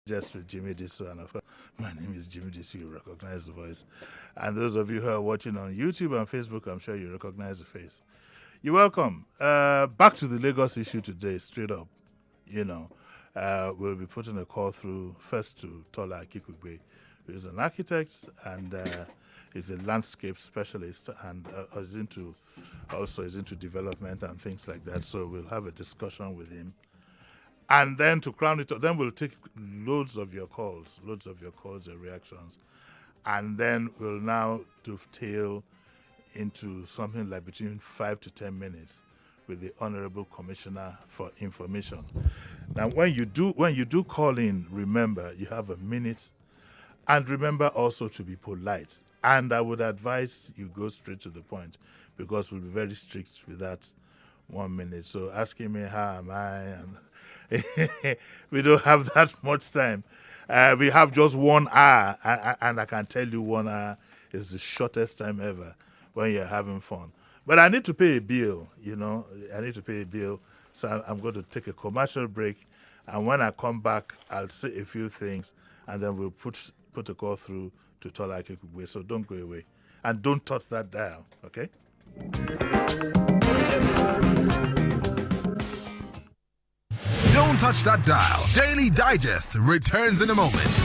Just with Jimi Disu, and of course, my name is Jimi Disu. You recognize the voice, and those of you who are watching on YouTube and Facebook, I'm sure you recognize the face. You're welcome. Back to the Lagos issue today, straight up. You know, we'll be putting a call through first to Toleraki, who is an architect and is a landscape specialist, and is into development and things like that. So we'll have a discussion with him. And then to crown it up, then we'll take loads of your calls and reactions. And then we'll now dovetail into something like between 5 to 10 minutes with the Honorable Commissioner for Information. Now, when you do call in, remember you have a minute, and remember also to be polite. And I would advise you go straight to the point, because we'll be very strict with that 1 minute. So asking me how am I, and we don't have that much time. We have just 1 hour, and I can tell you 1 hour is the shortest time ever when you're having fun. But I need to pay a bill, So I'm going to take a commercial break, and when I come back, I'll say a few things, and then we'll put a call through to Toleraki. So don't go away, and don't touch that dial, okay? Don't touch that dial. Daily Digest returns in a moment.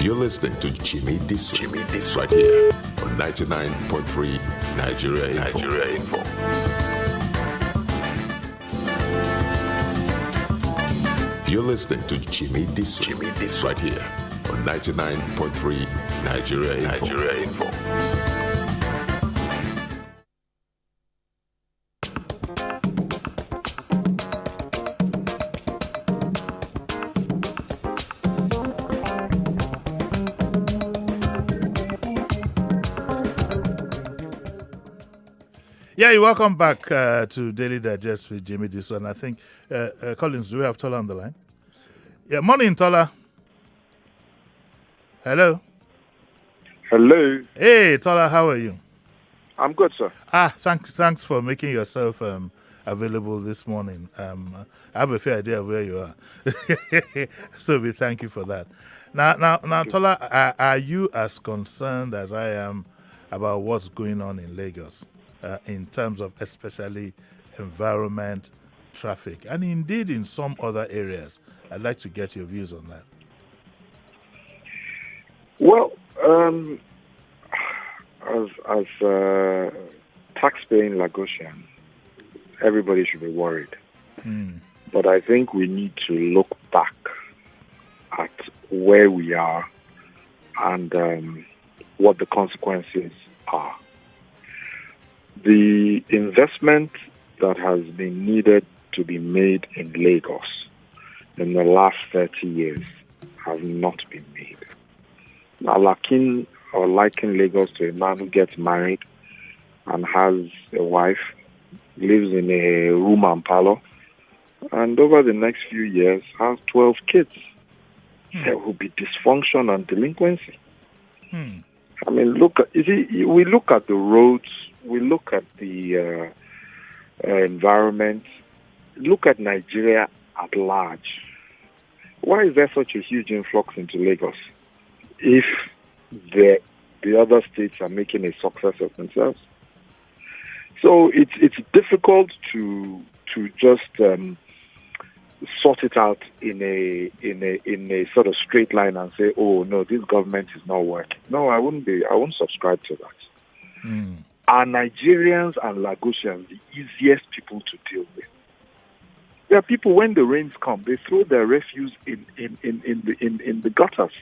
You're listening to Jimi Disu, right here on 99.3 Nigeria Info. You're listening to Jimi Disu, right here on 99.3 Nigeria Info. Yeah, you're welcome back to Daily Digest with Jimi Disu. And I think, Collins, do we have Tola on the line? Yeah, morning, Tola. Hello. Hello. Hey, Tola, how are you? I'm good, sir. Thanks for making yourself available this morning. I have a fair idea of where you are. So we thank you for that. Now, Tola, are you as concerned as I am about what's going on in Lagos in terms of especially environment, traffic, and indeed in some other areas? I'd like to get your views on that. Well, as tax-paying Lagosian, everybody should be worried. But I think we need to look back at where we are and what the consequences are. The investment that has been needed to be made in Lagos in the last 30 years has not been made. Now, liken Lagos to a man who gets married and has a wife, lives in a room and parlor, and over the next few years has 12 kids. There will be dysfunction and delinquency. I mean, we look at the roads, we look at the environment, look at Nigeria at large. Why is there such a huge influx into Lagos if the other states are making a success of themselves? So it's difficult to just sort it out in a sort of straight line and say, oh no, this government is not working. No, I won't subscribe to that. Are Nigerians and Lagosians the easiest people to deal with? There are people, when the rains come, they throw their refuse in the gutters.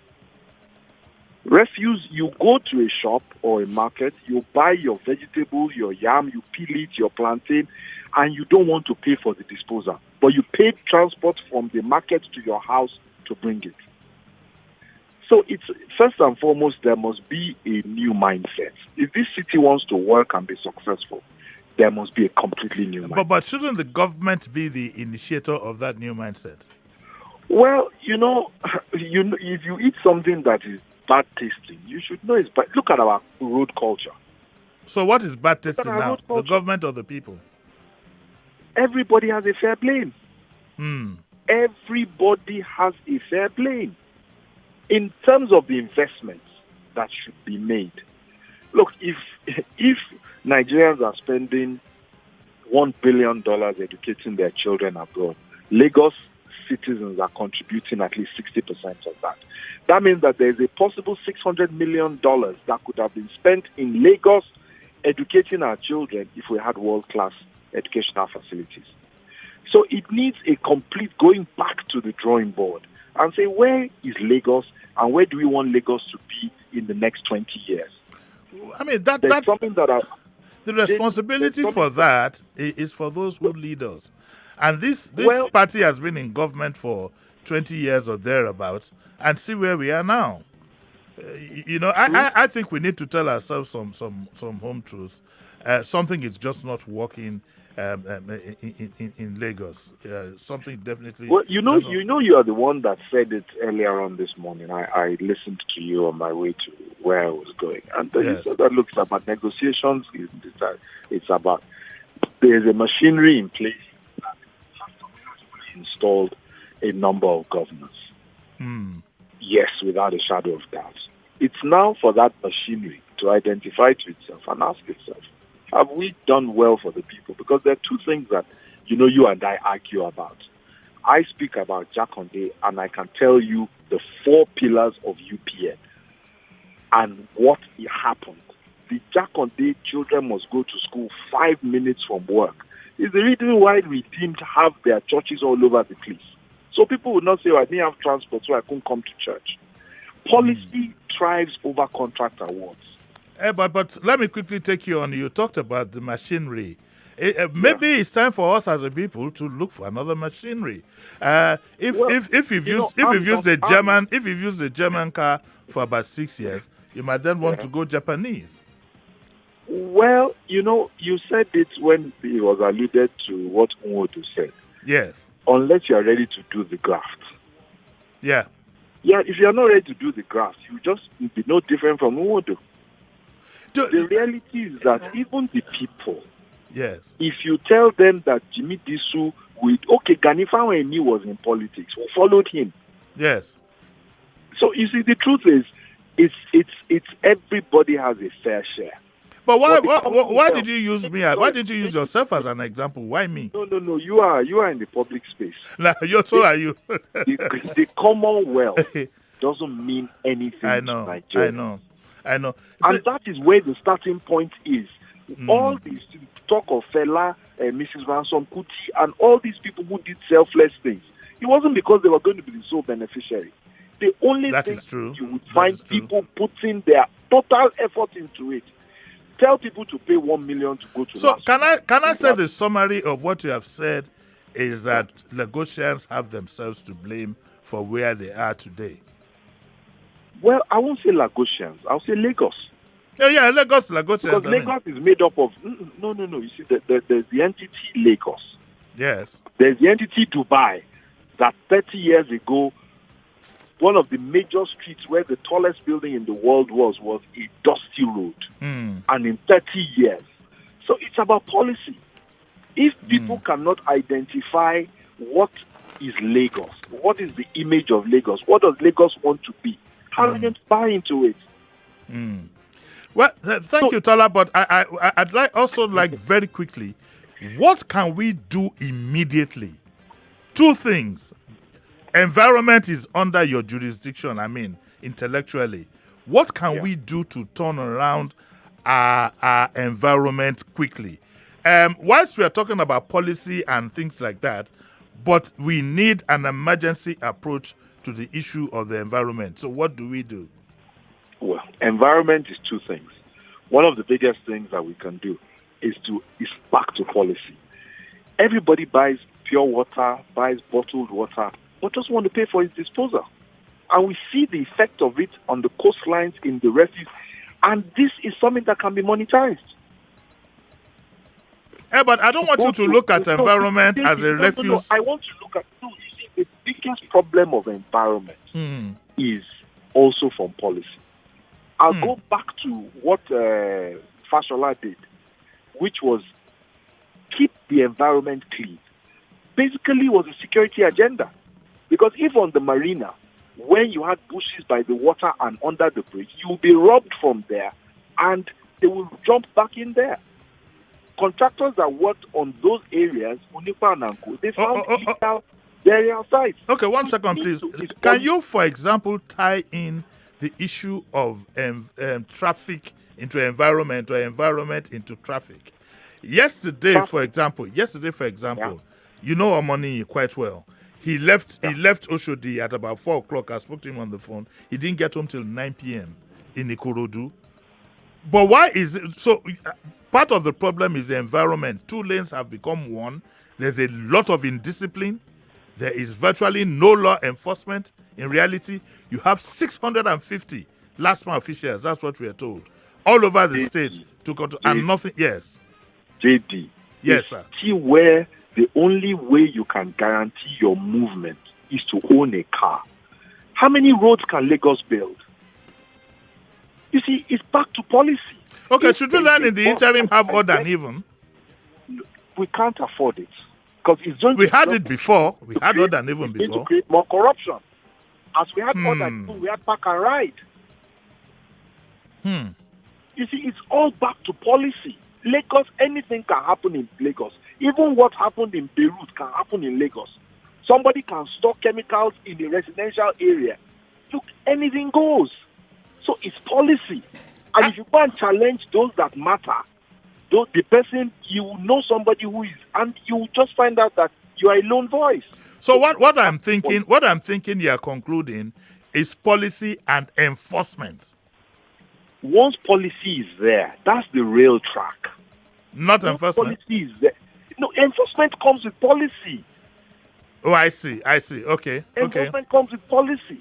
Refuse, you go to a shop or a market, you buy your vegetable, your yam, you peel it, your plantain, and you don't want to pay for the disposal. But you pay transport from the market to your house to bring it. So it's first and foremost, there must be a new mindset. If this city wants to work and be successful, there must be a completely new mindset. But shouldn't the government be the initiator of that new mindset? Well, if you eat something that is bad tasting, you should know it's bad. Look at our road culture. So what is bad tasting now? The government or the people? Everybody has a fair blame. Everybody has a fair blame. In terms of the investments that should be made, look, if Nigerians are spending $1 billion educating their children abroad, Lagos citizens are contributing at least 60% of that. That means that there is a possible $600 million that could have been spent in Lagos educating our children if we had world-class educational facilities. So it needs a complete going back to the drawing board and say, where is Lagos and where do we want Lagos to be in the next 20 years? I mean, something that the responsibility for that is for those who lead us. And this party has been in government for 20 years or thereabouts, and see where we are now. I think we need to tell ourselves some home truths. Something is just not working in Lagos. Something definitely. Well, you are the one that said it earlier on this morning. I listened to you on my way to where I was going, and you said that looks about negotiations. It's about there's a machinery in place that has successfully installed a number of governors. Yes, without a shadow of doubt. It's now for that machinery to identify to itself and ask itself, have we done well for the people? Because there are two things that, you and I argue about. I speak about Jakonde, and I can tell you the 4 pillars of UPN and what happened. The Jakonde children must go to school 5 minutes from work. It's the reason why we didn't have their churches all over the place. So people would not say, I didn't have transport, so I couldn't come to church. Policy thrives over contract awards. But let me quickly take you on. You talked about the machinery. Maybe it's time for us as a people to look for another machinery. If you've used the German car for about 6 years, you might then want to go Japanese. Well, you said it when it was alluded to what Nwodu said. Yes. Unless you are ready to do the graft. Yeah. Yeah, if you are not ready to do the graft, you just be no different from Nwodu. The reality is that even the people Yes. If you tell them that Jimi Disu Gani Fawehinmi was in politics, who followed him? Yes. So you see, the truth is, it's everybody has a fair share. But why did you use me? Why didn't you use yourself as an example? Why me? No. You are in the public space. Now, so are you. The Commonwealth doesn't mean anything I know. to Nigeria. I know. And that is where the starting point is. All these talk of Fela, Mrs. Ransom Kuti, and all these people who did selfless things, it wasn't because they were going to be the sole beneficiary. The only thing you would find people putting their total effort into it. Tell people to pay 1 million to go to. So can I say the summary of what you have said is that Lagosians have themselves to blame for where they are today? Well, I won't say Lagosians. I'll say Lagos. Yeah, Lagosians. Because Lagos is made up of no. You see, there's the entity Lagos. Yes. There's the entity Dubai. That 30 years ago, one of the major streets where the tallest building in the world was a dusty road. And in 30 years. So it's about policy. If people cannot identify what is Lagos, what is the image of Lagos, what does Lagos want to be, how are they going to buy into it? Well, thank you, Tola, but I'd like very quickly, what can we do immediately? Two things. Environment is under your jurisdiction, intellectually. What can we do to turn around our environment quickly? Whilst we are talking about policy and things like that, but we need an emergency approach to the issue of the environment. So what do we do? Well, environment is two things. One of the biggest things that we can do is back to policy. Everybody buys pure water, buys bottled water, but doesn't want to pay for its disposal. And we see the effect of it on the coastlines, in the refuge. And this is something that can be monetized. But I don't want you to look at environment as a refuge. No, I want to look at... No, you see, the biggest problem of environment is also from policy. I'll go back to what Fashola did, which was keep the environment clean. Basically, it was a security agenda. Because if on the marina, when you had bushes by the water and under the bridge, you will be robbed from there and they will jump back in there. Contractors that worked on those areas, Unipa and Anko, they found illegal burial sites. Okay, 1 second, please. Can you, for example, tie in the issue of traffic into environment or environment into traffic? Yesterday, for example, you know Omoni quite well. He left Oshodi at about 4 o'clock. I spoke to him on the phone. He didn't get home till 9 p.m. in Ikorodu. But why is it so? Part of the problem is the environment. 2 lanes have become one. There's a lot of indiscipline. There is virtually no law enforcement. In reality, you have 650 last mile officials. That's what we are told. All over the state to control, and nothing. Yes. JD. Yes, sir. See where the only way you can guarantee your movement is to own a car. How many roads can Lagos build? You see, it's back to policy. Okay, should we then in the interim have odd and even? We can't afford it. Because it's just... We had it before. We had odd and even before. To create more corruption. As we had odd and even, we had park and ride. You see, it's all back to policy. Lagos, anything can happen in Lagos. Even what happened in Beirut can happen in Lagos. Somebody can store chemicals in a residential area. Look, anything goes. So it's policy. And if you go and challenge those that matter, the person, you will know somebody who is, and you will just find out that you are a lone voice. So what I'm thinking you are concluding is policy and enforcement. Once policy is there, that's the real track. Not enforcement. Policy is there. No, enforcement comes with policy. Oh, I see. Okay. Enforcement comes with policy.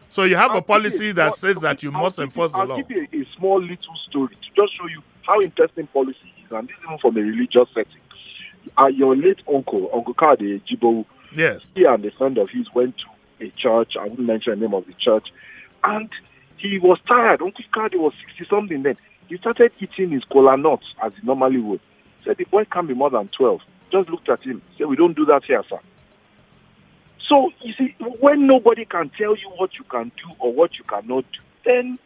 So you have a policy that says that you must enforce the law. I'll give you a small little story to just show you how interesting policy is, and this is even from a religious setting. Your late uncle, Uncle Kade Jibo, yes, he and a friend of his went to a church. I wouldn't mention the name of the church, and he was tired. Uncle Kade was 60-something then. He started eating his kola nuts as he normally would. Said the boy can't be more than 12. Just looked at him. Said, we don't do that here, sir. So, you see, when nobody can tell you what you can do or what you cannot do, then,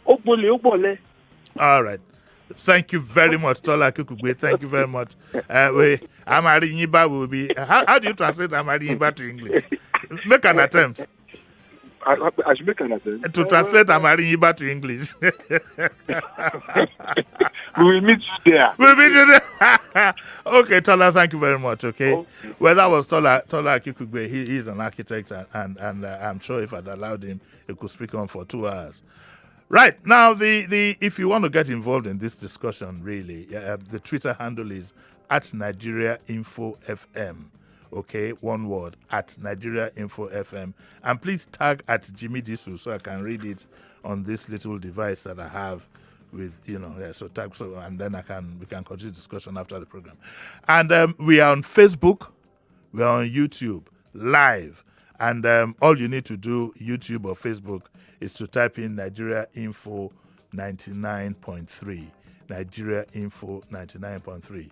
ogbole. All right. Thank you very much, Toleraki Kugbe. Thank you very much. Amarinyiba will be... How do you translate Amarinyiba to English? Make an attempt. I should make an attempt. To translate Amarinyiba to English. We will meet you there. We'll meet you there. Okay, Tola, thank you very much, okay? Well, that was Toleraki Kugbe. He's an architect, and I'm sure if I'd allowed him, he could speak on for 2 hours. Right, now, the if you want to get involved in this discussion, really, the Twitter handle is @NigeriaInfoFM. Okay, one word, @NigeriaInfoFM. And please tag @Jimi Disu so I can read it on this little device that I have with, so tag, and then we can continue discussion after the program. And we are on Facebook, we are on YouTube, live. And all you need to do, YouTube or Facebook, is to type in Nigeria Info 99.3. Nigeria Info 99.3.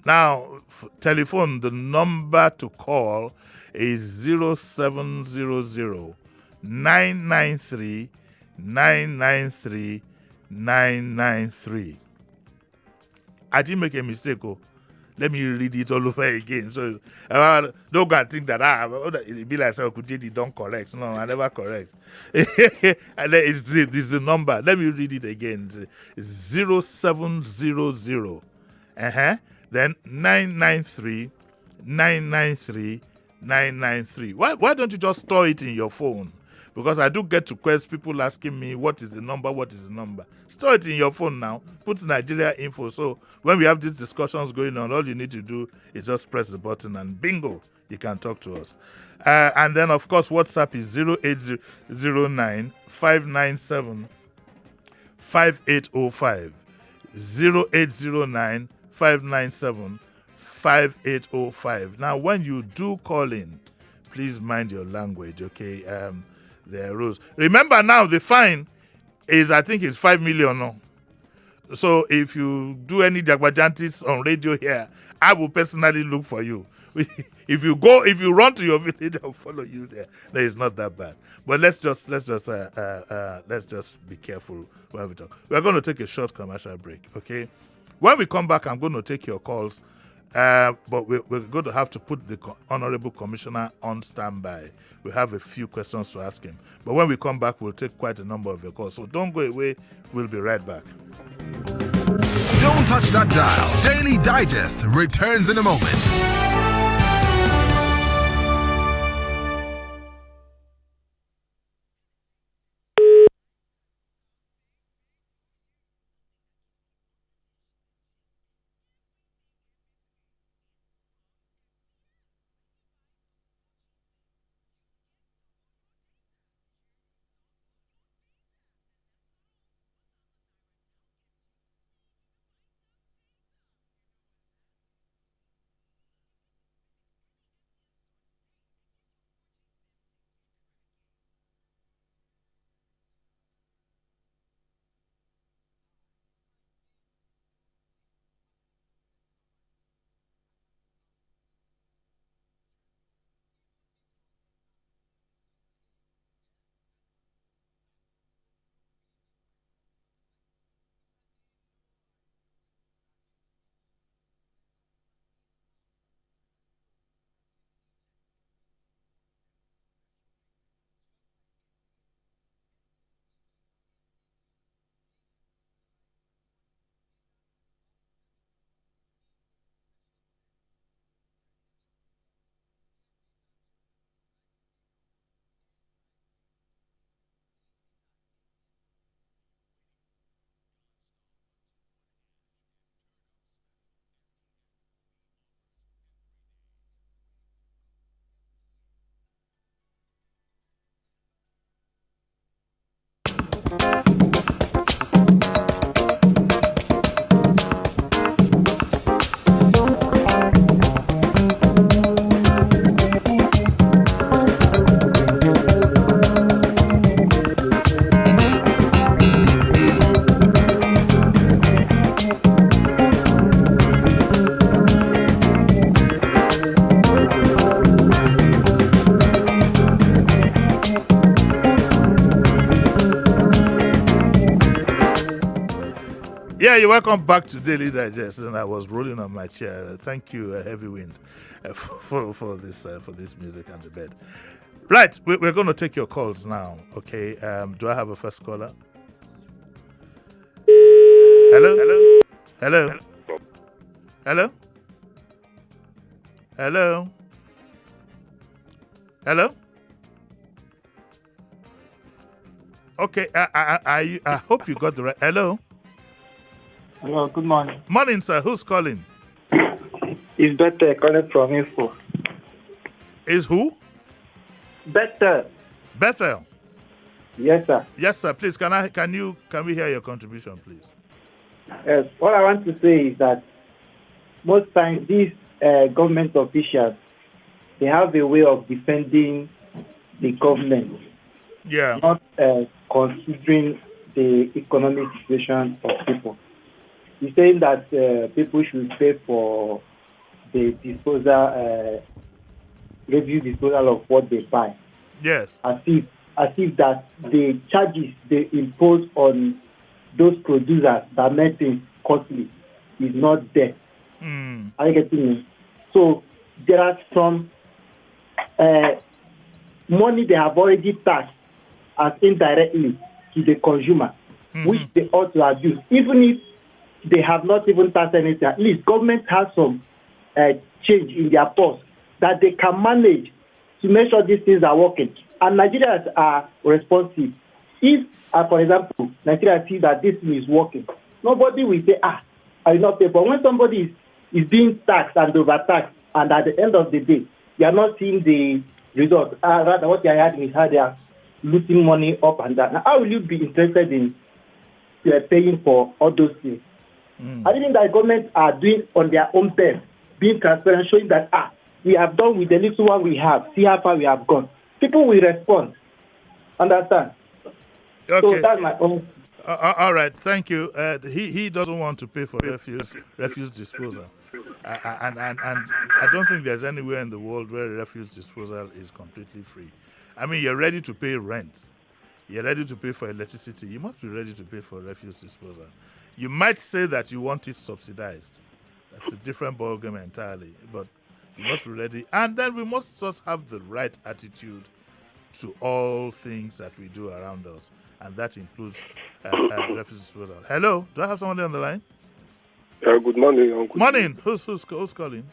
Now, telephone, the number to call is 0700 993 993 993. I didn't make a mistake. Let me read it all over again. So don't go and think that it be like Kujedi don't correct. No, I never correct. And it's the number. Let me read it again. 0700. Then 993 993 993. Why don't you just store it in your phone? Because I do get requests, people asking me, what is the number? Store it in your phone now. Put Nigeria Info. So when we have these discussions going on, all you need to do is just press the button and bingo, you can talk to us. And then, of course, WhatsApp is 0809 597 5805. 0809 597 5805. Now, when you do call in, please mind your language, okay? There are rules. Remember now, the fine is, I think it's 5 million now. So if you do any jagbajantis on radio here, I will personally look for you. If you run to your village, I'll follow you there. No, it's not that bad. But let's just be careful when we talk. We're going to take a short commercial break, okay? When we come back, I'm going to take your calls. But we're going to have to put the Honorable Commissioner on standby. We have a few questions to ask him. But when we come back, we'll take quite a number of your calls. So don't go away. We'll be right back. Don't touch that dial. Daily Digest returns in a moment. Yeah, you're welcome back to Daily Digest. And I was rolling on my chair. Thank you, Heavy Wind, for this music and the bed. Right, we're going to take your calls now. Okay. Do I have a first caller? Hello. Hello. Hello. Hello. Hello. Hello. Okay. I hope you got the right. Hello. Hello, good morning. Morning, sir. Who's calling? It's Better calling from Info. Is who? Better. Bethel. Yes, sir. Yes, sir. Please, can we hear your contribution, please? Yes. What I want to say is that most times these government officials, they have a way of defending the government, not considering the economic situation of people. He's saying that people should pay for the disposal, review disposal of what they buy. Yes. As if that the charges they impose on those producers that make things costly is not there. Are you getting me? So there are some money they have already taxed as indirectly to the consumer, which they ought to abuse. Even if they have not even taxed anything, at least government has some change in their purse that they can manage to make sure these things are working. And Nigerians are responsive. If, for example, Nigeria sees that this is working, nobody will say, I will not pay. But when somebody is being taxed and overtaxed, and at the end of the day, you are not seeing the results, rather what they are having is how they are losing money up and down. Now, how will you be interested in paying for all those things? I think that governments are doing on their own terms, being transparent, showing that, we have done with the little one we have, see how far we have gone. People will respond. Understand? Okay. So that's my own. All right, thank you. He doesn't want to pay for refuse disposal, and I don't think there's anywhere in the world where refuse disposal is completely free. I mean, you're ready to pay rent, you're ready to pay for electricity. You must be ready to pay for refuse disposal. You might say that you want it subsidized. That's a different ballgame entirely, but you must be ready. And then we must just have the right attitude to all things that we do around us, and that includes refuse disposal. Hello, do I have somebody on the line? Good morning, Uncle. Morning. Who's calling?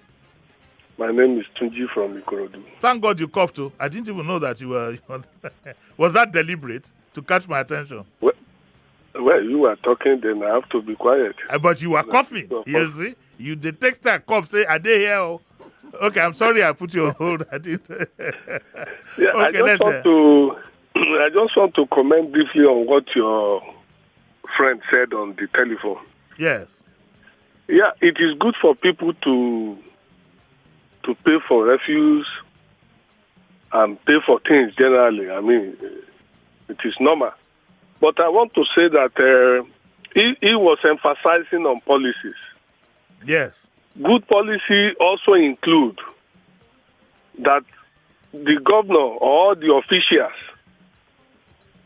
My name is Tunji from Ikorodu. Thank God you coughed too. I didn't even know that you were. Was that deliberate to catch my attention? Well, you were talking, then I have to be quiet. But you were coughing. You see, you the text that cough say, "Are they here?" Oh? Okay, I'm sorry I put you on hold. I didn't. Yeah, okay, I just want to comment briefly on what your friend said on the telephone. Yes. Yeah, it is good for people to pay for refuse and pay for things generally. I mean, it is normal. But I want to say that he was emphasizing on policies. Yes. Good policy also include that the governor or the officials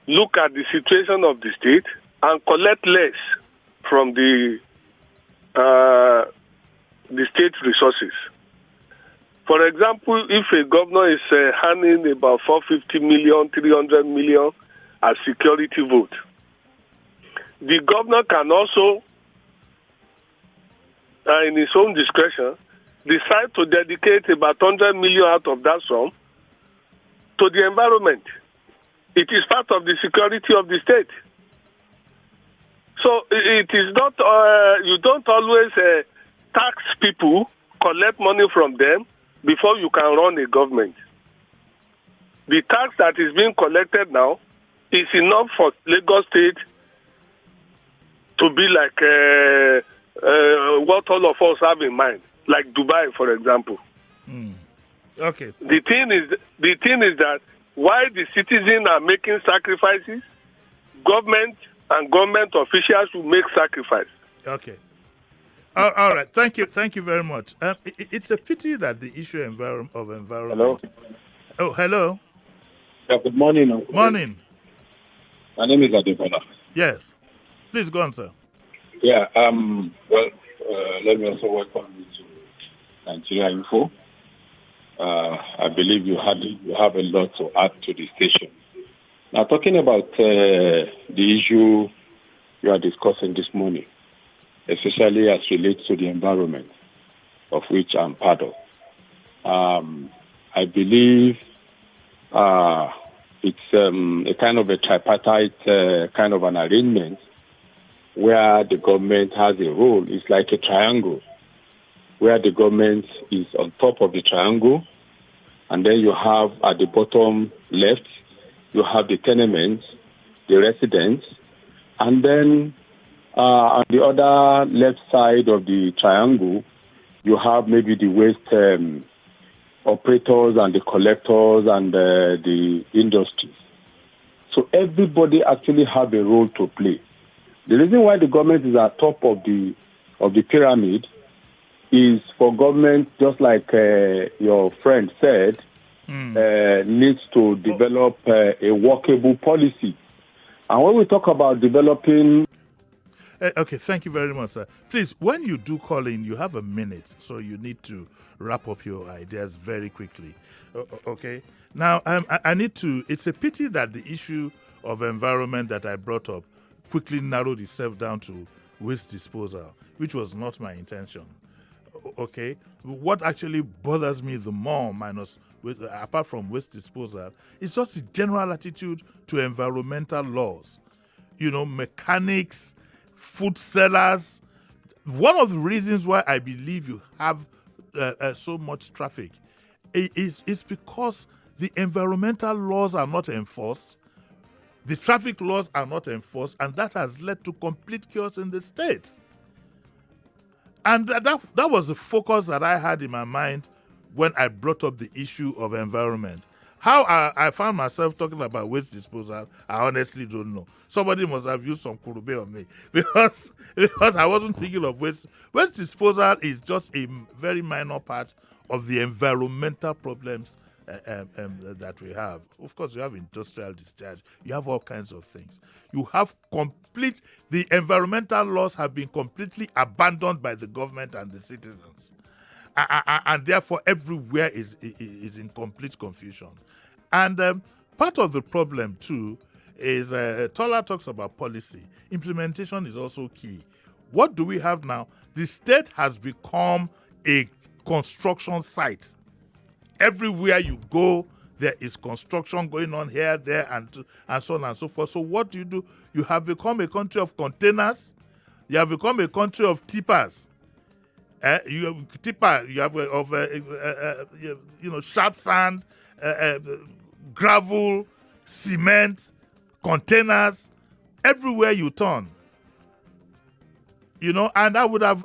look at the situation of the state and collect less from the state resources. For example, if a governor is handing about 450 million, 300 million as security vote, the governor can also, in his own discretion, decide to dedicate about 100 million out of that sum to the environment. It is part of the security of the state. So it is not, you don't always tax people, collect money from them before you can run a government. The tax that is being collected now is enough for Lagos State to be like what all of us have in mind, like Dubai, for example. Okay. The thing is that while the citizens are making sacrifices, government and government officials will make sacrifice. Okay. All right. Thank you very much. It's a pity that the issue of environment. Hello. Oh, hello. Yeah, good morning, Uncle. Morning. My name is Adebola. Yes. Please go on, sir. Yeah. Well, let me also welcome you to Nigeria Info. I believe you have a lot to add to the station. Now, talking about the issue you are discussing this morning, especially as relates to the environment, of which I'm part of. I believe it's a kind of a tripartite kind of an arrangement where the government has a role. It's like a triangle where the government is on top of the triangle, and then you have at the bottom left, you have the tenements, the residents, and then on the other left side of the triangle, you have maybe the waste operators and the collectors and the industries. So everybody actually have a role to play. The reason why the government is at top of the pyramid is for government, just like your friend said, needs to develop a workable policy. And when we talk about developing... Okay, thank you very much, sir. Please, when you do call in, you have a minute, so you need to wrap up your ideas very quickly. Okay? Now, I need to... It's a pity that the issue of environment that I brought up quickly narrowed itself down to waste disposal, which was not my intention. Okay? What actually bothers me the more, apart from waste disposal, is just the general attitude to environmental laws. You know, mechanics, food sellers. One of the reasons why I believe you have so much traffic is because the environmental laws are not enforced, the traffic laws are not enforced, and that has led to complete chaos in the state. And that was the focus that I had in my mind when I brought up the issue of environment. How I found myself talking about waste disposal, I honestly don't know. Somebody must have used some kurube on me because I wasn't thinking of waste. Waste disposal is just a very minor part of the environmental problems that we have. Of course, you have industrial discharge. You have all kinds of things. You have the environmental laws have been completely abandoned by the government and the citizens. And therefore, everywhere is in complete confusion. And part of the problem, too, is Tola talks about policy. Implementation is also key. What do we have now? The state has become a construction site. Everywhere you go, there is construction going on here, there, and so on and so forth. So what do? You have become a country of containers. You have become a country of tippers. You have sharp sand, gravel, cement, containers, everywhere you turn. You know, and I would have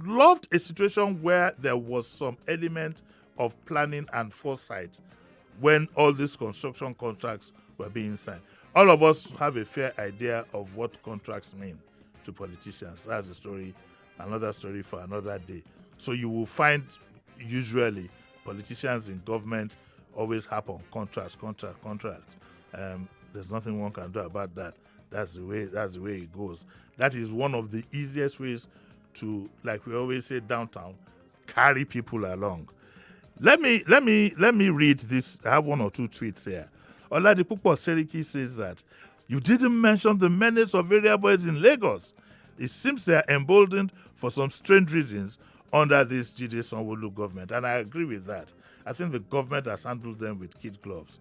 loved a situation where there was some element of planning and foresight when all these construction contracts were being signed. All of us have a fair idea of what contracts mean to politicians. That's a story, another story for another day. So you will find usually politicians in government always harp on contract. There's nothing one can do about that. That's the way it goes. That is one of the easiest ways to, like we always say downtown, carry people along. Let me read this. I have one or two tweets here. Oladipupo Seriki says that you didn't mention the menace of area boys in Lagos. It seems they are emboldened for some strange reasons under this Jide Sanwo-Olu government, and I agree with that. I think the government has handled them with kid gloves.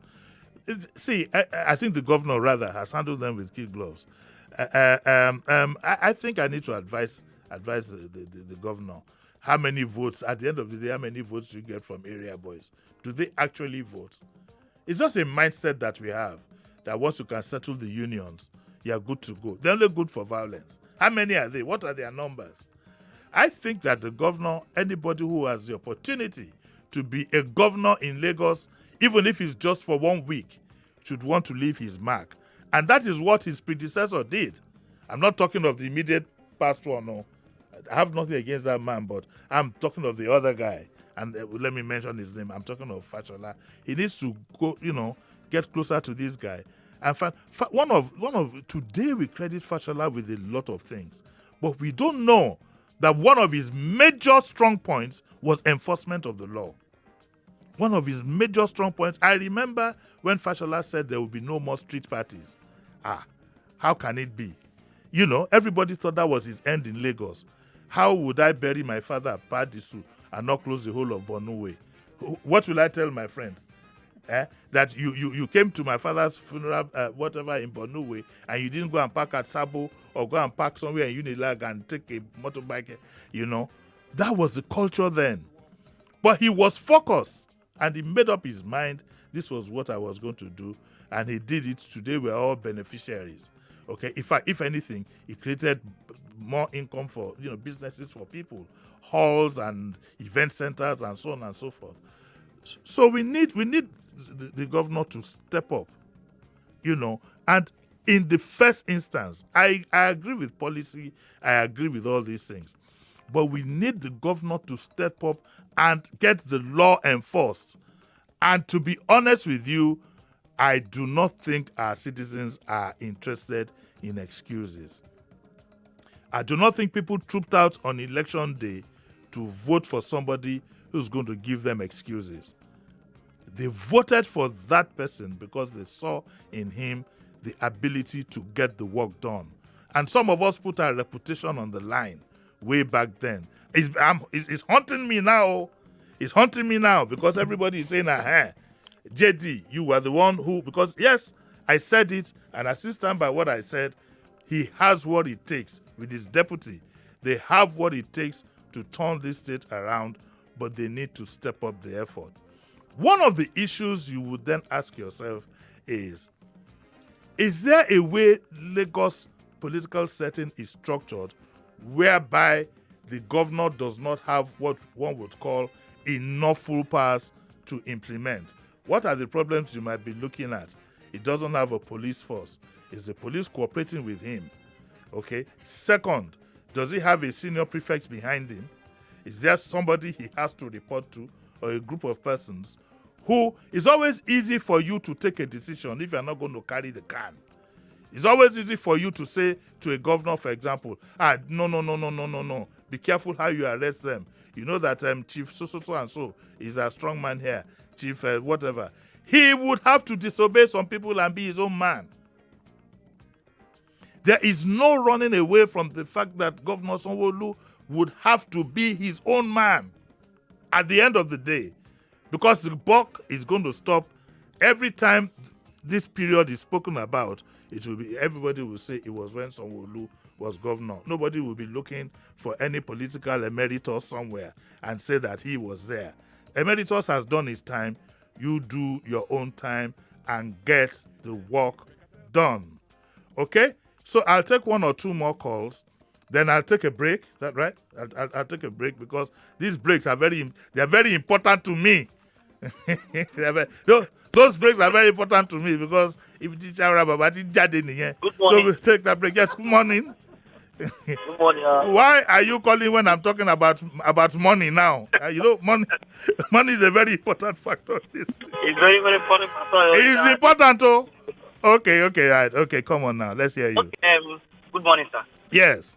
I think the governor rather has handled them with kid gloves. I think I need to advise the governor. How many votes, at the end of the day, how many votes do you get from area boys? Do they actually vote? It's just a mindset that we have, that once you can settle the unions, you're good to go. They're only good for violence. How many are they? What are their numbers? I think that the governor, anybody who has the opportunity to be a governor in Lagos, even if it's just for 1 week, should want to leave his mark. And that is what his predecessor did. I'm not talking of the immediate past one, no. I have nothing against that man, but I'm talking of the other guy. And let me mention his name. I'm talking of Fashola. He needs to go, get closer to this guy. And today we credit Fashola with a lot of things. But we don't know that one of his major strong points was enforcement of the law. One of his major strong points. I remember when Fashola said there will be no more street parties. How can it be? You know, everybody thought that was his end in Lagos. How would I bury my father at Disu and not close the whole of Borno Way? What will I tell my friends? That you came to my father's funeral, whatever, in Borno Way, and you didn't go and park at Sabo or go and park somewhere in Unilag and take a motorbike, you know. That was the culture then. But he was focused, and he made up his mind, this was what I was going to do, and he did it. Today we're all beneficiaries. Okay, in fact, if anything, it created more income for, you know, businesses for people, halls and event centers and so on and so forth. So we need the governor to step up, you know. And in the first instance, I agree with policy, I agree with all these things, but we need the governor to step up and get the law enforced. And to be honest with you, I do not think our citizens are interested in excuses. I do not think people trooped out on election day to vote for somebody who's going to give them excuses. They voted for that person because they saw in him the ability to get the work done. And some of us put our reputation on the line way back then. It's haunting me now. It's haunting me now because everybody is saying, JD, you were the one who, because yes, I said it, and I still stand by what I said. He has what it takes with his deputy. They have what it takes to turn this state around, but they need to step up the effort. One of the issues you would then ask yourself is there a way Lagos political setting is structured whereby the governor does not have what one would call enough full powers to implement? What are the problems you might be looking at? He doesn't have a police force. Is the police cooperating with him? Okay. Second, does he have a senior prefect behind him? Is there somebody he has to report to, or a group of persons who is always easy for you to take a decision if you're not going to carry the can? It's always easy for you to say to a governor, for example, no. Be careful how you arrest them. You know that Chief so and so is a strong man here. Chief whatever. He would have to disobey some people and be his own man. There is no running away from the fact that Governor Sanwo-Olu would have to be his own man at the end of the day, because the buck is going to stop every time this period is spoken about. It will be, everybody will say it was when Sanwo-Olu was governor. Nobody will be looking for any political emeritus somewhere and say that he was there. Emeritus has done his time. You do your own time and get the work done. Okay? So I'll take one or two more calls. Then I'll take a break. Is that right? I'll take a break because these breaks are very important to me. Those breaks are very important to me because if teacher Good morning. So we'll take that break. Yes, good morning. Good morning. Why are you calling when I'm talking about money now? You know, money is a very important factor. It's very, very important. It's important, oh. Okay, right. Okay, come on now. Let's hear you. Okay, good morning, sir. Yes.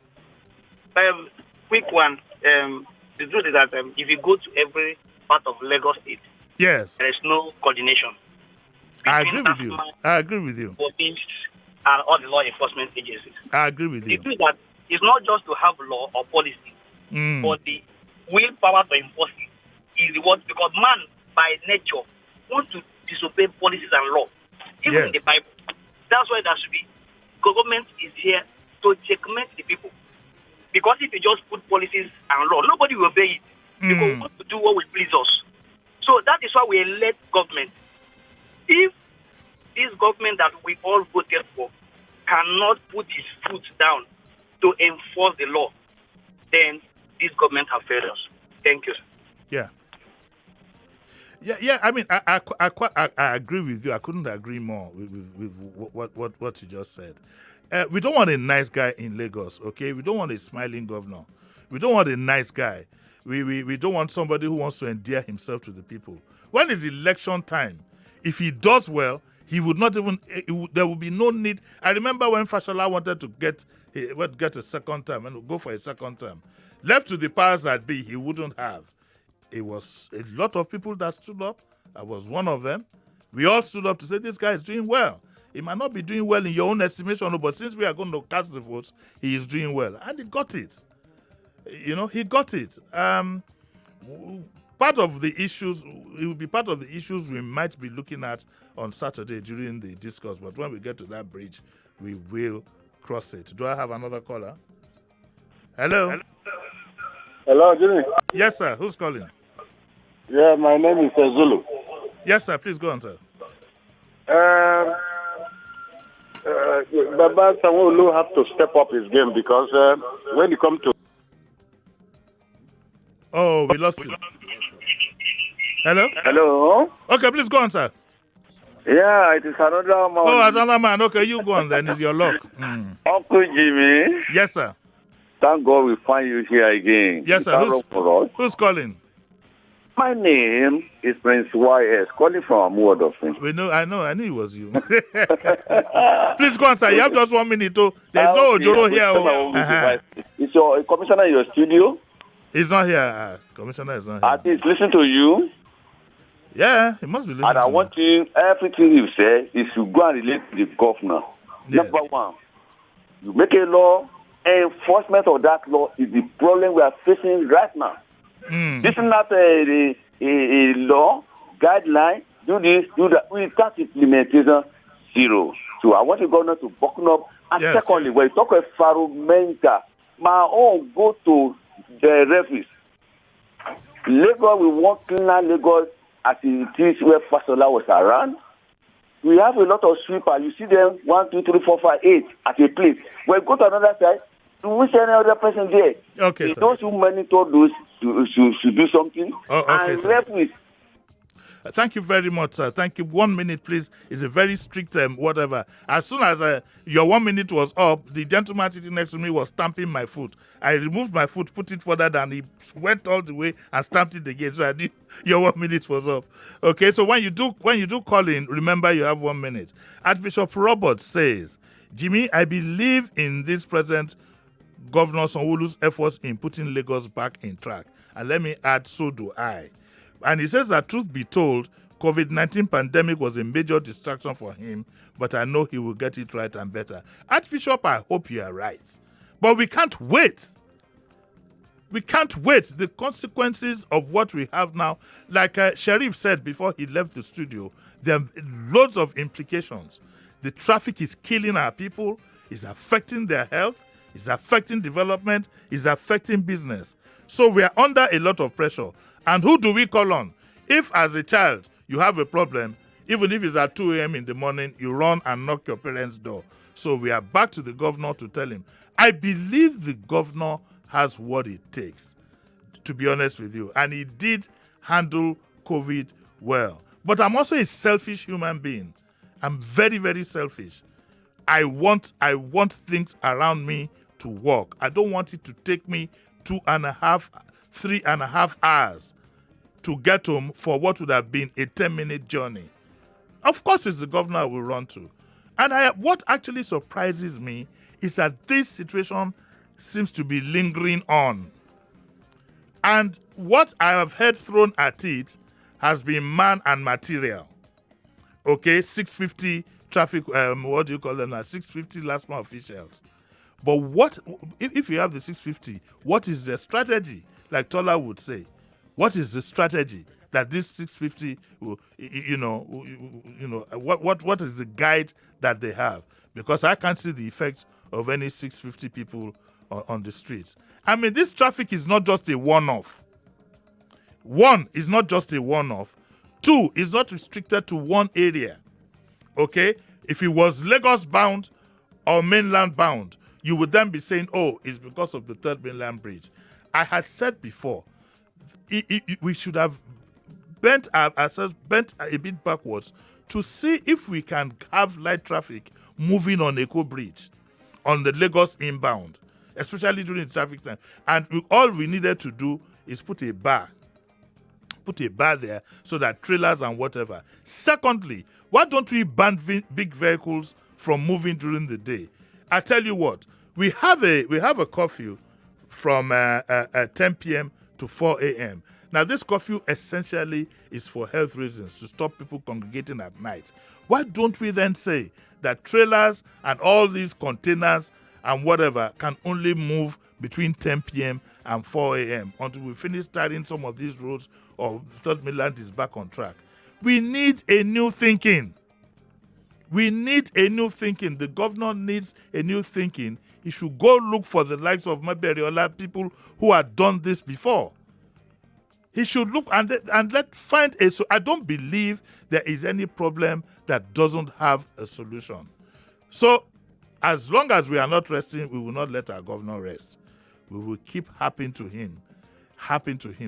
Quick one. The truth is that if you go to every part of Lagos State, yes, there is no coordination. I agree with you. Police and all the law enforcement agencies. I agree with you. The truth is that it's not just to have law or policy, but the willpower to enforce it is what, because man by nature wants to disobey policies and law, even in the Bible. That's why there should be government is here to checkmate the people. Because if you just put policies and law, nobody will obey it. Because we want to do what will please us. So that is why we elect government. If this government that we all voted for cannot put his foot down to enforce the law, then this government has failed us. Thank you. Yeah. I mean, I agree with you. I couldn't agree more with what you just said. We don't want a nice guy in Lagos, okay? We don't want a smiling governor. We don't want a nice guy. We don't want somebody who wants to endear himself to the people. When it's election time, if he does well, He would not even, there would be no need. I remember when Fashola wanted to get a second term and go for a second term. Left to the powers that be, he wouldn't have. It was a lot of people that stood up. I was one of them. We all stood up to say, this guy is doing well. He might not be doing well in your own estimation, but since we are going to cast the votes, he is doing well. And he got it. He got it. Part of the issues, it will be part of the issues we might be looking at on Saturday during the discourse. But when we get to that bridge, we will cross it. Do I have another caller? Hello? Hello, Jimmy. Yes, sir. Who's calling? Yeah, my name is Zulu. Yes, sir. Please go on, sir. Baba Sanwo-Olu have to step up his game because when you come to... Oh, we lost you. Hello? Hello? Okay, please go on, sir. Yeah, it is another man. Oh, another man. Okay, you go on then. It's your luck. Uncle Jimmy. Yes, sir. Thank God we find you here again. Yes, sir. Who's calling? My name is Prince YS, calling from Amuodofin. I knew it was you. Please go on, sir. You have just 1 minute. There's no Ojoro here. Is your commissioner in your studio? He's not here. Commissioner is not here. I think listen to you. Yeah, he must be listening. And I want you, everything you say, is you go and relate to the governor. Yes. Number one, you make a law, enforcement of that law is the problem we are facing right now. This is not a law, guideline, do this, do that. We start implementation zero. So I want the governor to buckle up. And secondly, when you talk about environmental, my own go to the referees. Lagos, we want cleaner Lagos as it is where Fashola was around. We have a lot of sweepers. You see them 1, 2, 3, 4, 5, 8 at a place. When we go to another side, we send another person there. Okay, those who monitor those should do something. And referees. Thank you very much, sir. Thank you. 1 minute, please. It's a very strict whatever. As soon as your 1 minute was up, the gentleman sitting next to me was stamping my foot. I removed my foot, put it further down. He went all the way and stamped it again. So I knew your 1 minute was up. Okay, so when you do call in, remember you have 1 minute. Archbishop Robert says, Jimmy, I believe in this present Governor Sanwo-Olu's efforts in putting Lagos back in track. And let me add, so do I. And he says that truth be told, COVID-19 pandemic was a major distraction for him, but I know he will get it right and better. Archbishop, I hope you are right. But we can't wait. We can't wait. The consequences of what we have now, like Sheriff said before he left the studio, there are loads of implications. The traffic is killing our people, it's affecting their health, it's affecting development, it's affecting business. So we are under a lot of pressure. And who do we call on? If as a child you have a problem, even if it's at 2 a.m. in the morning, you run and knock your parents' door. So we are back to the governor to tell him, I believe the governor has what it takes, to be honest with you. And he did handle COVID well. But I'm also a selfish human being. I'm very, very selfish. I want things around me to work. I don't want it to take me 2.5, 3.5 hours to get home for what would have been a 10-minute journey. Of course, it's the governor I will run to. And what actually surprises me is that this situation seems to be lingering on. And what I have heard thrown at it has been man and material. Okay, 650 traffic, what do you call them now? 650 last month officials. But what, if you have the 650, what is the strategy? Like Tola would say, what is the strategy that this 650 will, what is the guide that they have? Because I can't see the effect of any 650 people on the streets. I mean, this traffic is not just a one-off. One, is not just a one-off. Two, is not restricted to one area. Okay? If it was Lagos bound or mainland bound, you would then be saying, oh, it's because of the third mainland bridge. I had said before, we should have bent ourselves a bit backwards to see if we can have light traffic moving on Eko Bridge, on the Lagos inbound, especially during the traffic time. And all we needed to do is put a bar put a bar there so that trailers and whatever. Secondly, why don't we ban big vehicles from moving during the day? I tell you what, we have a curfew from 10 p.m. to 4 a.m. Now, this curfew essentially is for health reasons, to stop people congregating at night. Why don't we then say that trailers and all these containers and whatever can only move between 10 p.m. and 4 a.m. until we finish starting some of these roads or Third Mainland is back on track? We need a new thinking. We need a new thinking. The governor needs a new thinking. He should go look for the likes of Maberiola, people who had done this before. He should look and find a. So I don't believe there is any problem that doesn't have a solution. So, as long as we are not resting, we will not let our governor rest. We will keep happening to him.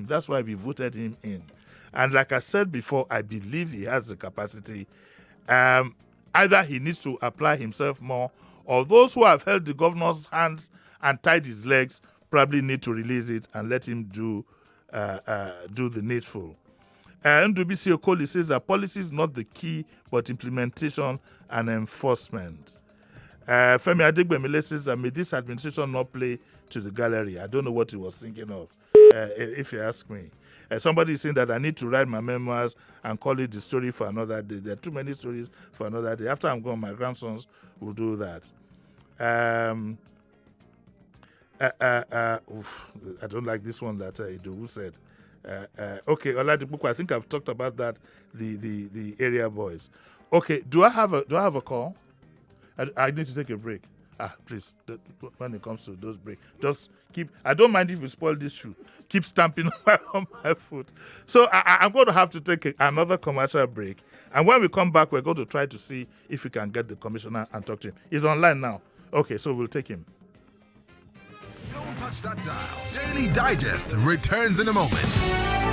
That's why we voted him in. And like I said before, I believe he has the capacity. Either he needs to apply himself more, or those who have held the governor's hands and tied his legs probably need to release it and let him do the needful. Ndubisi Okoli says that policy is not the key, but implementation and enforcement. Femi Adegbemile says that may this administration not play to the gallery. I don't know what he was thinking of, if you ask me. Somebody is saying that I need to write my memoirs and call it the story for another day. There are too many stories for another day. After I'm gone, my grandsons will do that. I don't like this one that Idowu said. Okay, Oladipupo, I think I've talked about that. The area boys. Okay, do I have a call? I need to take a break. Please, when it comes to those breaks, just keep. I don't mind if you spoil this shoe. Keep stamping on my foot. So I'm going to have to take another commercial break. And when we come back, we're going to try to see if we can get the commissioner and talk to him. He's online now. Okay, so we'll take him. Don't touch that dial. Daily Digest returns in a moment.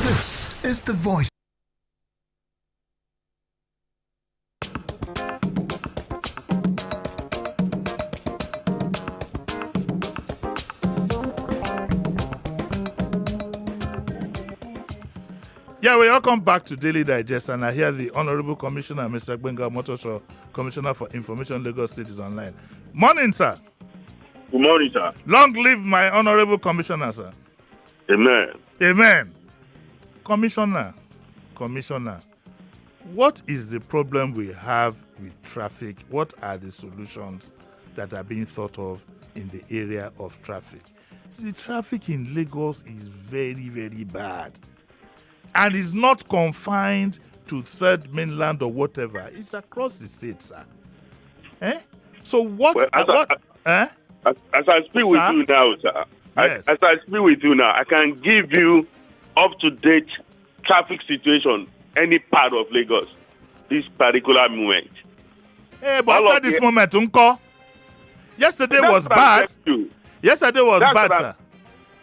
This is the voice. Yeah, welcome back to Daily Digest, and I hear the Honorable Commissioner, Mr. Gbenga Motosho, Commissioner for Information, Lagos State, is online. Morning, sir. Good morning, sir. Long live my Honorable Commissioner, sir. Amen. Amen. Commissioner, what is the problem we have with traffic? What are the solutions that are being thought of in the area of traffic? The traffic in Lagos is very, very bad. And it's not confined to Third Mainland or whatever. It's across the state, sir. So what... Well, as I speak with you now, sir, yes. As I speak with you now, I can give you up-to-date traffic situation any part of Lagos this particular moment. Hey, but after this moment, Unko, yesterday was bad. Yesterday was bad, sir.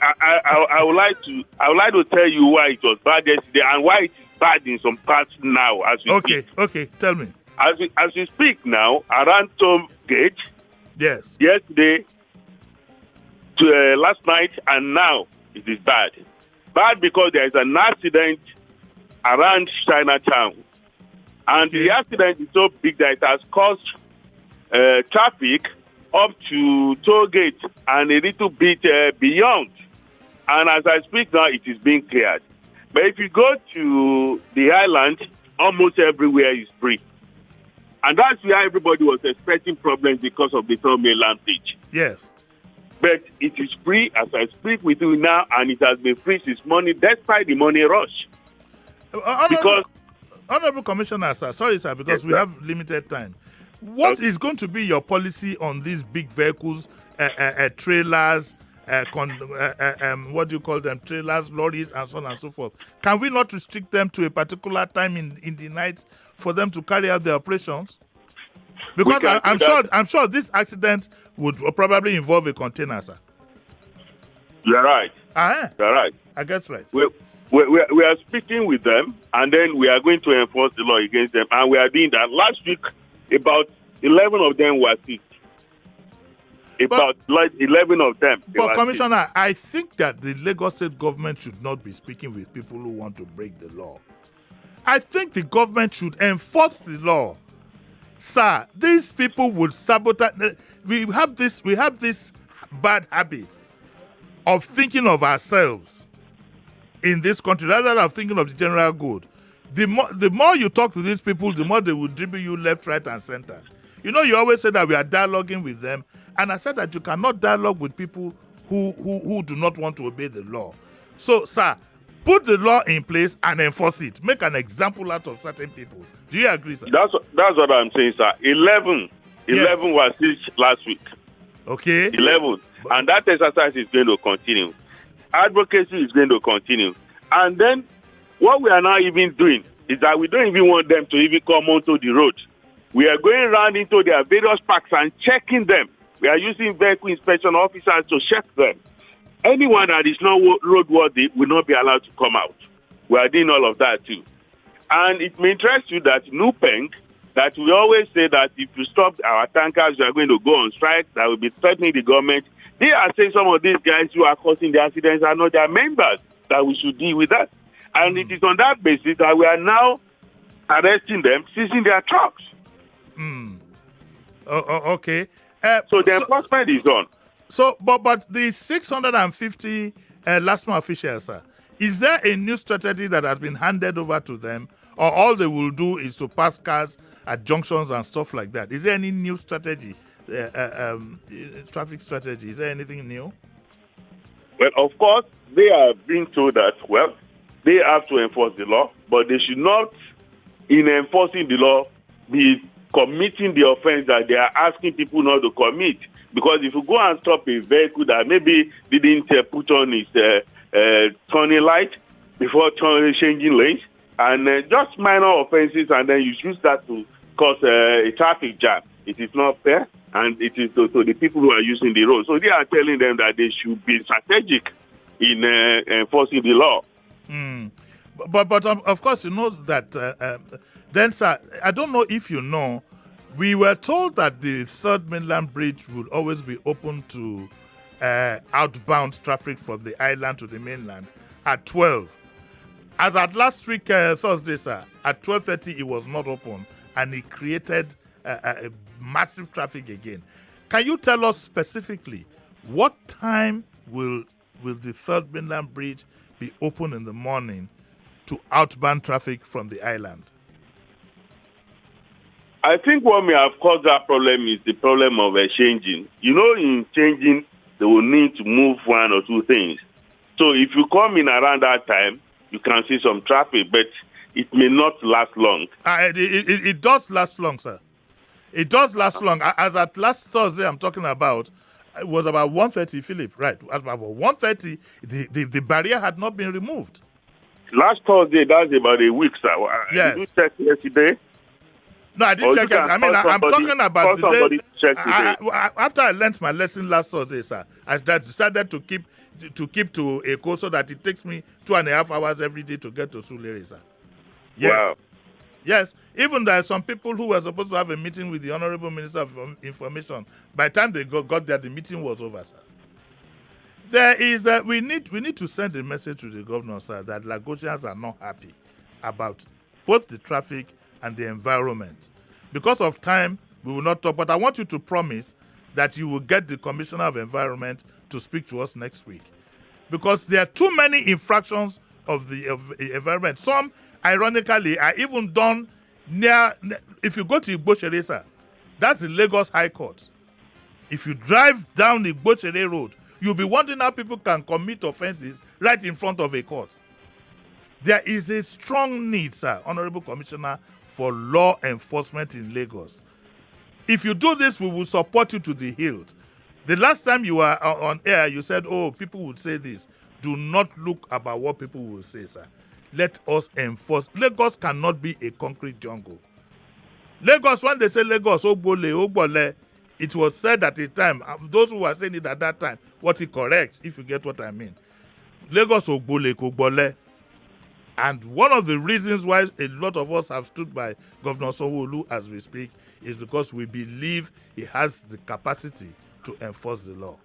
I would like to tell you why it was bad yesterday and why it is bad in some parts now as we speak. Okay, tell me. As we speak now, around Tom Gate, yes, yesterday to last night, and now it is bad. Bad because there is an accident around Chinatown. And the accident is so big that it has caused traffic up to toll gate and a little bit beyond. And as I speak now, it is being cleared. But if you go to the island, almost everywhere is free. And that's where everybody was expecting problems because of the Third Mainland Bridge. Yes. But it is free as I speak with you now, and it has been free since morning, despite the money rush. Honorable Commissioner, sir, sorry, sir, because we have limited time. What is going to be your policy on these big vehicles, trailers, what do you call them? Trailers, lorries, and so on and so forth. Can we not restrict them to a particular time in the night for them to carry out their operations? Because I'm sure this accident would probably involve a container, sir. You're right. You're right. I guess right. We are speaking with them, and then we are going to enforce the law against them, and we are doing that. Last week, about 11 of them were sick. About 11 of them. But Commissioner, I think that the Lagos State government should not be speaking with people who want to break the law. I think the government should enforce the law. Sir, these people would sabotage. We have this bad habit of thinking of ourselves in this country rather than thinking of the general good. The more you talk to these people, the more they will dribble you left, right, and center. You know, you always say that we are dialoguing with them. And I said that you cannot dialogue with people who do not want to obey the law. So, sir, put the law in place and enforce it. Make an example out of certain people. Do you agree, sir? That's what I'm saying, sir. 11 were sick last week. Okay. 11. And that exercise is going to continue. Advocacy is going to continue. And then what we are now even doing is that we don't even want them to even come onto the road. We are going around into their various parks and checking them. We are using vehicle inspection officers to check them. Anyone that is not roadworthy will not be allowed to come out. We are doing all of that too. And it may interest you that NUPENG, that we always say that if you stop our tankers, we are going to go on strike, that will be threatening the government. They are saying some of these guys who are causing the accidents are not their members, that we should deal with that. And it is on that basis that we are now arresting them, seizing their trucks. Okay. So the enforcement is on. So, but the 650 LASTMA officials, sir, is there a new strategy that has been handed over to them, or all they will do is to pass cars at junctions and stuff like that? Is there any new strategy, traffic strategy? Is there anything new? Well, of course, they are being told that, well, they have to enforce the law, but they should not, in enforcing the law, be committing the offense that they are asking people not to commit. Because if you go and stop a vehicle that maybe didn't put on its turning light before changing lanes, and just minor offenses, and then you use that to cause a traffic jam, it is not fair, and it is to the people who are using the road. So they are telling them that they should be strategic in enforcing the law. But of course, you know that then, sir, I don't know if you know, we were told that the Third Mainland Bridge would always be open to outbound traffic from the island to the mainland at 12. As at last week, Thursday, sir, at 12:30, it was not open, and it created a massive traffic again. Can you tell us specifically what time will the Third Mainland Bridge be open in the morning to outbound traffic from the island? I think what may have caused that problem is the problem of changing. You know, in changing, they will need to move one or two things. So if you come in around that time, you can see some traffic, but it may not last long. It does last long, sir. It does last long. As at last Thursday, I'm talking about, it was about 1:30, Philip, right? At about 1:30, the barrier had not been removed. Last Thursday, that's about a week, sir. Yes. Did you check yesterday? No, I didn't check it. I mean, I'm talking about the day. After I learned my lesson last Thursday, sir, I decided to keep to a course so that it takes me 2.5 hours every day to get to Sulere, sir. Yes. Wow. Yes. Even there are some people who were supposed to have a meeting with the Honorable Minister of Information. By the time they got there, the meeting was over, sir. There is we need to send a message to the governor, sir, that Lagosians are not happy about both the traffic and the environment. Because of time, we will not talk, but I want you to promise that you will get the Commissioner of Environment to speak to us next week. Because there are too many infractions of the environment. Some, ironically, are even done near, if you go to Igbo sir, that's the Lagos High Court. If you drive down the Igbo Road, you'll be wondering how people can commit offenses right in front of a court. There is a strong need, sir, Honorable Commissioner, for law enforcement in Lagos. If you do this, we will support you to the hilt. The last time you were on air, you said, oh, people would say this. Do not look about what people will say, sir. Let us enforce. Lagos cannot be a concrete jungle. Lagos, when they say Lagos, Ogbole, it was said at the time, those who were saying it at that time, what is correct, if you get what I mean. Lagos, Ogbole. And one of the reasons why a lot of us have stood by Governor Sanwo-Olu as we speak is because we believe he has the capacity to enforce the law.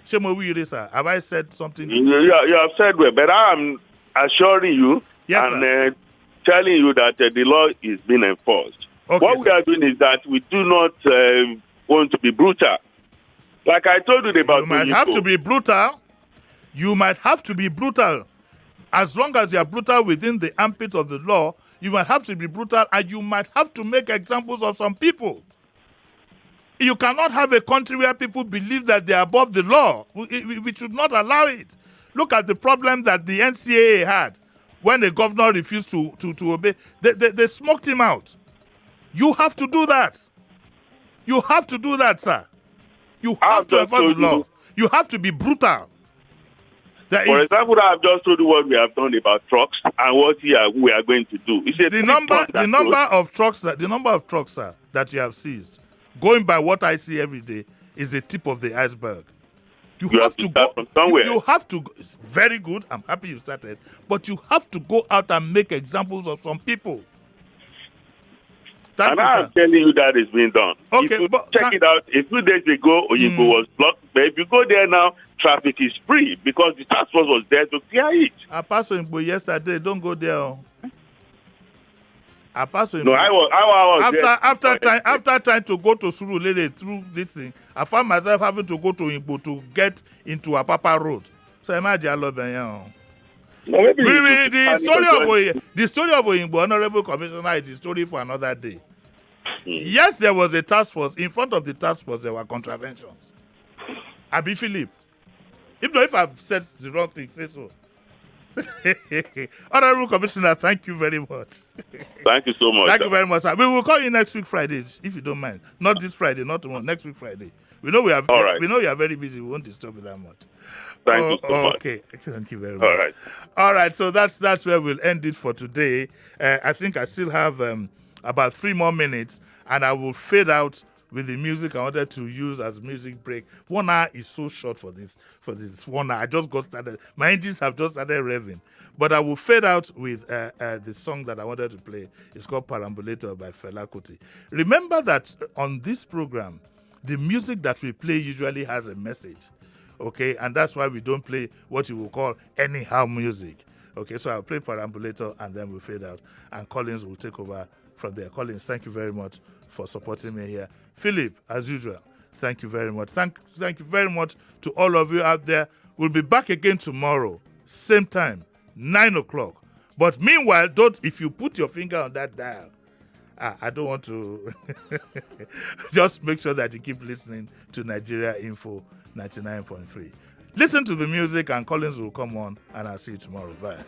Shemowi, sir, have I said something? You have said well, but I am assuring you and telling you that the law is being enforced. Okay, what we are doing is that we do not want to be brutal. Like I told you about... You might have to be brutal. You might have to be brutal. As long as you are brutal within the ambit of the law, you might have to be brutal, and you might have to make examples of some people. You cannot have a country where people believe that they are above the law. We should not allow it. Look at the problem that the NCAA had when a governor refused to obey. They smoked him out. You have to do that. You have to do that, sir. You have to enforce the law. You have to be brutal. For example, I have just told you what we have done about trucks and what we are going to do. The number of trucks sir, that you have seized, going by what I see every day, is the tip of the iceberg. You have to go from somewhere. You have to. It's very good. I'm happy you started, but you have to go out and make examples of some people. And I'm telling you that is being done. Okay, if you check it out, a few days ago, Oyinbo was blocked. But if you go there now, traffic is free because the task force was there to clear it. I passed Oyinbo yesterday. Don't go there. I passed Oyinbo. No, I was after trying to go to Surulere through this thing, I found myself having to go to Oyinbo to get into Apapa Road. So imagine I love them. No, the story of Oyinbo, Honorable Commissioner, is a story for another day. Yes, there was a task force. In front of the task force, there were contraventions. Abi Philip. If I've said the wrong thing, say so. Honorable Commissioner, thank you very much. Thank you so much. Thank you very much, sir. We will call you next week Friday, if you don't mind. Not this Friday, not tomorrow. Next week Friday. We know we know you are very busy. We won't disturb you that much. Thank you so much. Okay, thank you very much. All right. So that's where we'll end it for today. I think I still have about 3 more minutes, and I will fade out with the music I wanted to use as music break. 1 hour is so short for this 1 hour. I just got started. My engines have just started revving. But I will fade out with the song that I wanted to play. It's called Perambulator by Fela Kuti. Remember that on this program, the music that we play usually has a message. Okay, and that's why we don't play what you will call anyhow music. Okay, so I'll play Perambulator and then we'll fade out. And Collins will take over from there. Collins, thank you very much for supporting me here. Philip, as usual, thank you very much. Thank you very much to all of you out there. We'll be back again tomorrow, same time, 9 o'clock. But meanwhile, if you put your finger on that dial, I don't want to. Just make sure that you keep listening to Nigeria Info 99.3. Listen to the music and Collins will come on and I'll see you tomorrow. Bye.